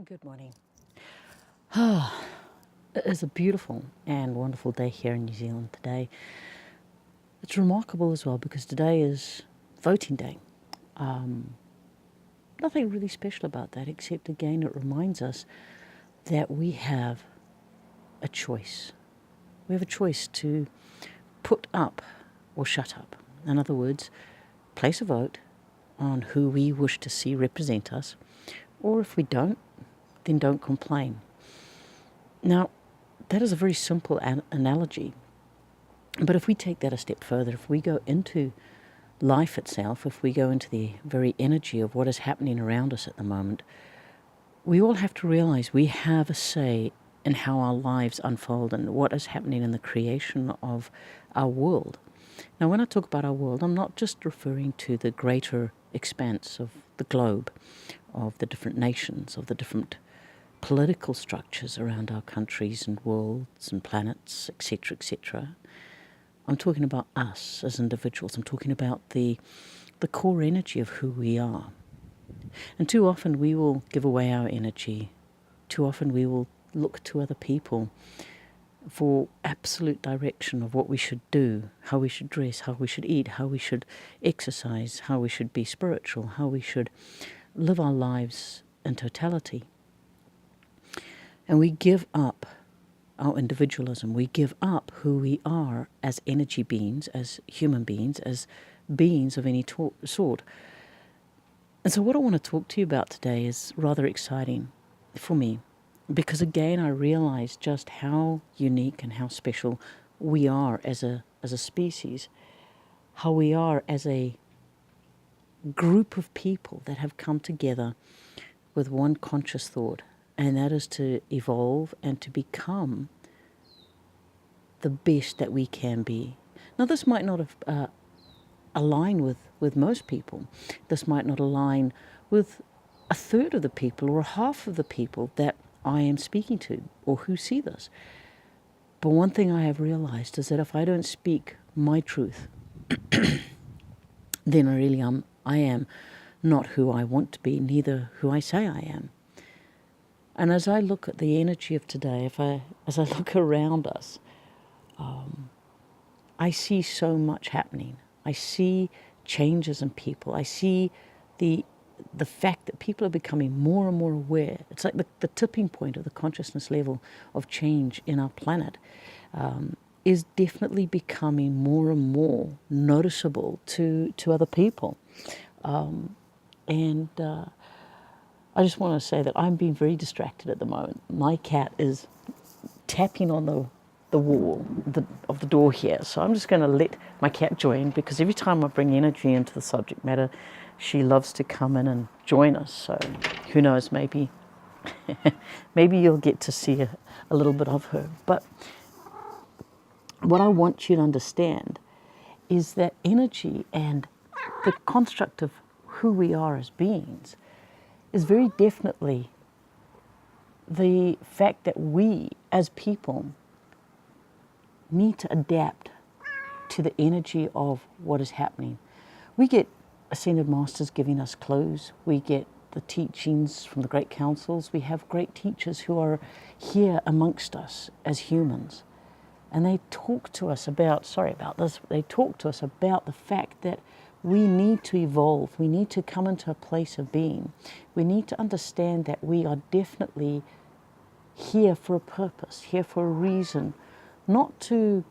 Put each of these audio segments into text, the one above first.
Good morning. It is a beautiful and wonderful day here in New Zealand today. It's remarkable as well because today is voting day. Nothing really special about that except again it reminds us that we have a choice. We have a choice to put up or shut up. In other words, place a vote on who we wish to see represent us, or if we don't, then don't complain. Now, that is a very simple analogy, but if we take that a step further, if we go into life itself, if we go into the very energy of what is happening around us at the moment, we all have to realize we have a say in how our lives unfold and what is happening in the creation of our world. Now, when I talk about our world, I'm not just referring to the greater expanse of the globe, of the different nations, of the different political structures around our countries and worlds and planets, etc., etc. I'm talking about us as individuals. I'm talking about the core energy of who we are. And too often we will give away our energy. Too often we will look to other people for absolute direction of what we should do, how we should dress, how we should eat, how we should exercise, how we should be spiritual, how we should live our lives in totality. And we give up our individualism. We give up who we are as energy beings, as human beings, as beings of any sort. And so what I want to talk to you about today is rather exciting for me, because again I realize just how unique and how special we are as a species, how we are as a group of people that have come together with one conscious thought, and that is to evolve and to become the best that we can be. Now, this might not have align with most people. This might not align with a third of the people or half of the people that I am speaking to or who see this. But one thing I have realized is that if I don't speak my truth, then I am not who I want to be, neither who I say I am. And as I look at the energy of today, as I look around us, I see so much happening. I see changes in people. I see the fact that people are becoming more and more aware. It's like the tipping point of the consciousness level of change in our planet is definitely becoming more and more noticeable to other people. And I just want to say that I'm being very distracted at the moment. My cat is tapping on the wall of the door here. So I'm just going to let my cat join, because every time I bring energy into the subject matter, she loves to come in and join us. So who knows, maybe you'll get to see a little bit of her. But what I want you to understand is that energy and the construct of who we are as beings is very definitely the fact that we as people need to adapt to the energy of what is happening. We get ascended masters giving us clues. We get the teachings from the great councils. We have great teachers who are here amongst us as humans. And they talk to us about, they talk to us about the fact that we need to evolve. We need to come into a place of being. We need to understand that we are definitely here for a purpose, here for a reason, not to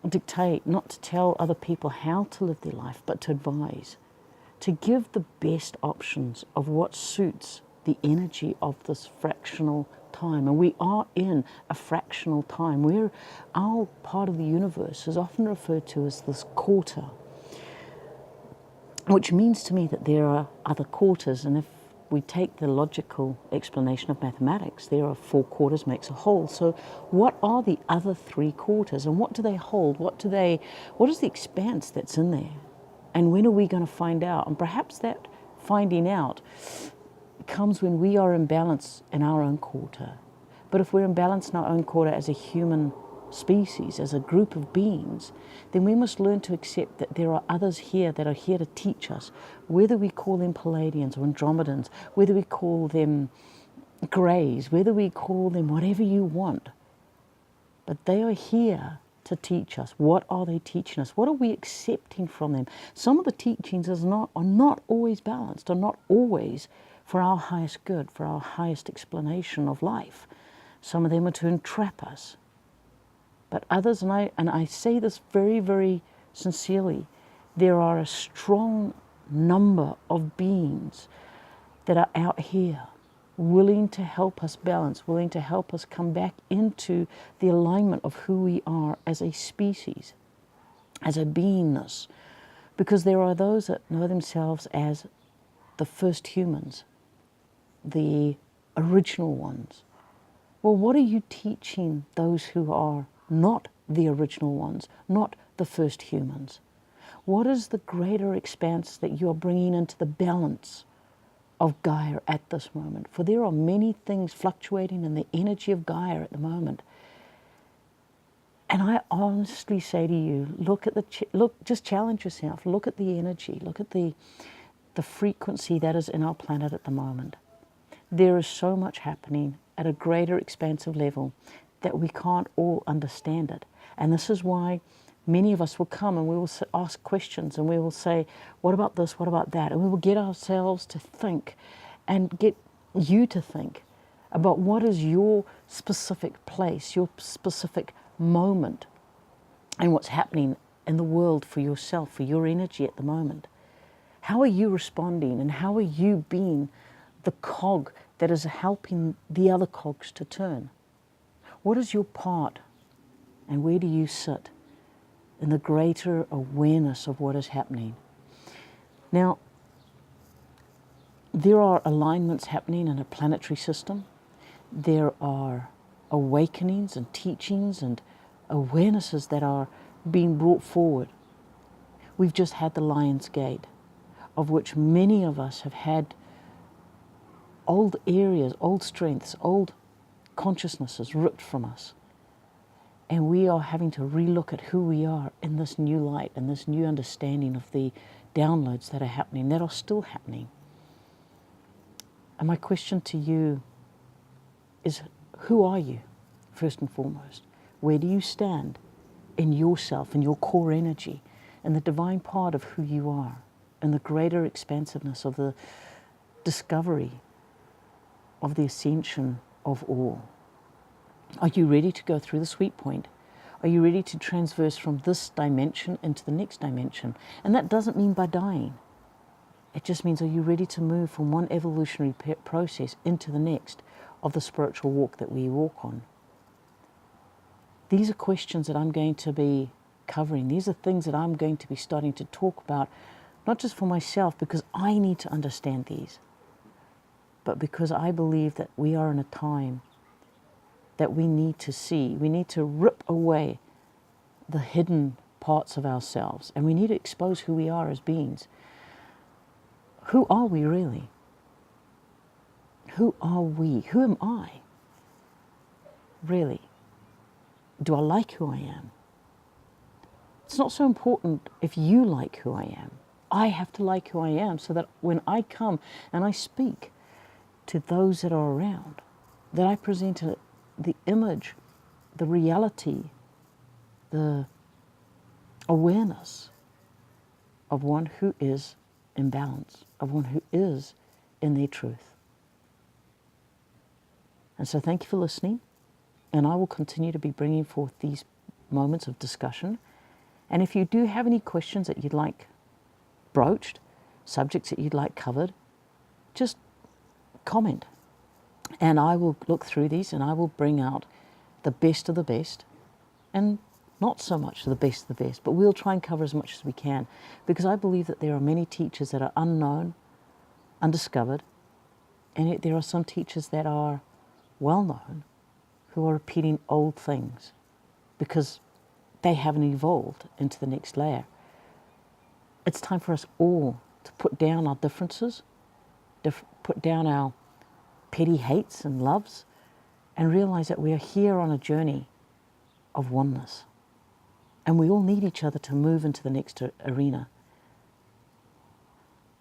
dictate, not to tell other people how to live their life, but to advise, to give the best options of what suits the energy of this fractional time. And we are in a fractional time. Our part of the universe is often referred to as this quarter, which means to me that there are other quarters. And if we take the logical explanation of mathematics, there are 4 quarters makes a whole. So what are the other 3 quarters, and what do they hold? What is the expanse that's in there? And when are we going to find out? And perhaps that finding out comes when we are in balance in our own quarter. But if we're in balance in our own quarter as a human species, as a group of beings, then we must learn to accept that there are others here that are here to teach us, whether we call them Palladians or Andromedans, whether we call them greys, whether we call them whatever you want, but they are here to teach us. What are they teaching us? What are we accepting from them? Some of the teachings are not always balanced, are not always for our highest good, for our highest explanation of life. Some of them are to entrap us. But others, and I say this very, very sincerely, there are a strong number of beings that are out here willing to help us balance, willing to help us come back into the alignment of who we are as a species, as a beingness. Because there are those that know themselves as the first humans, the original ones. Well, what are you teaching those who are not the original ones, not the first humans? What is the greater expanse that you're bringing into the balance of Gaia at this moment? For there are many things fluctuating in the energy of Gaia at the moment. And I honestly say to you, just challenge yourself. Look at the energy. Look at the frequency that is in our planet at the moment. There is so much happening at a greater expansive level that we can't all understand it. And this is why many of us will come and we will ask questions and we will say, what about this, what about that? And we will get ourselves to think and get you to think about what is your specific place, your specific moment, and what's happening in the world for yourself, for your energy at the moment. How are you responding and how are you being the cog that is helping the other cogs to turn? What is your part and where do you sit in the greater awareness of what is happening? Now, there are alignments happening in a planetary system. There are awakenings and teachings and awarenesses that are being brought forward. We've just had the Lion's Gate, of which many of us have had old areas, old strengths, old consciousnesses ripped from us. And we are having to relook at who we are in this new light and this new understanding of the downloads that are happening, that are still happening. And my question to you is, who are you, first and foremost? Where do you stand in yourself, in your core energy, in the divine part of who you are, in the greater expansiveness of the discovery of the ascension of all? Are you ready to go through the sweet point? Are you ready to transverse from this dimension into the next dimension? And that doesn't mean by dying. It just means, are you ready to move from one evolutionary process into the next of the spiritual walk that we walk on? These are questions that I'm going to be covering. These are things that I'm going to be starting to talk about, not just for myself, because I need to understand these, but because I believe that we are in a time that we need to see. We need to rip away the hidden parts of ourselves, and we need to expose who we are as beings. Who are we really? Who are we? Who am I? Really? Do I like who I am? It's not so important if you like who I am. I have to like who I am so that when I come and I speak to those that are around, that I present the image, the reality, the awareness of one who is in balance, of one who is in their truth. And so thank you for listening, and I will continue to be bringing forth these moments of discussion. And if you do have any questions that you'd like broached, subjects that you'd like covered, just comment. And I will look through these and I will bring out the best of the best, and not so much the best of the best, but we'll try and cover as much as we can, because I believe that there are many teachers that are unknown, undiscovered, and yet there are some teachers that are well known who are repeating old things because they haven't evolved into the next layer. It's time for us all to put down our differences, put down our petty hates and loves, and realize that we are here on a journey of oneness. And we all need each other to move into the next arena.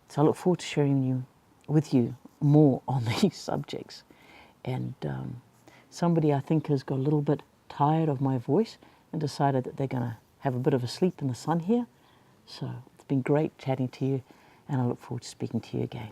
So I look forward to sharing with you more on these subjects And somebody, I think, has got a little bit tired of my voice and decided that they're going to have a bit of a sleep in the sun here. So it's been great chatting to you, and I look forward to speaking to you again.